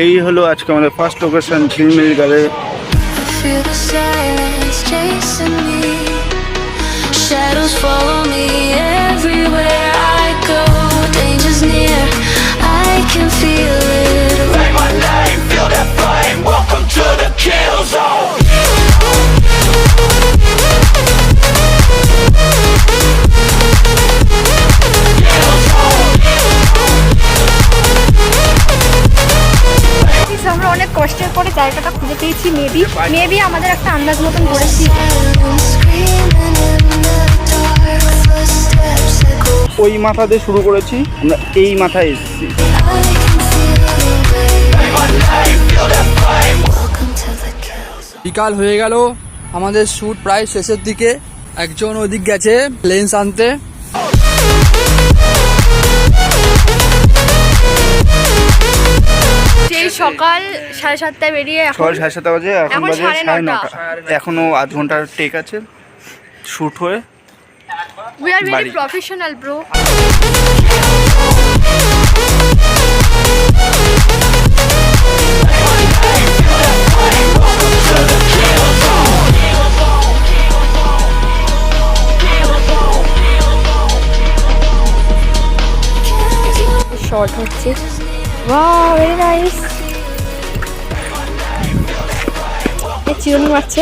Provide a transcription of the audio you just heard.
এই হলো আজকে আমাদের ফার্স্ট লোকেশন ঝিলমিল gallery. Feel the silence chasing me. Shadows follow me everywhere I go. Danger's near, I can feel it. Say my name, feel that flame. Welcome to the kill zone. আমরা অনেক কষ্টের পরে জায়গাটা খুঁজে পেয়েছি। Maybe আমাদের একটা আন্দাজ মতন করেছি। ওই মাথা দিয়ে শুরু করেছি, আমরা এই মাথায় এসেছি। বিকাল হয়ে গেল, আমাদের শ্যুট প্রায় শেষের দিকে। একজন ওদিক গেছে লেন্স আনতে। সেই সকাল 7:30টায় বেরিয়ে সকাল 7:30 বাজে, এখন বাজে 9:30। এখনো আধ ঘন্টার টেক আছে শ্যুট হয়ে। উই আর ভেরি বাড়ি। Professional bro. শর্ট হচ্ছে। Wow, very nice. চিরুনি মারছে।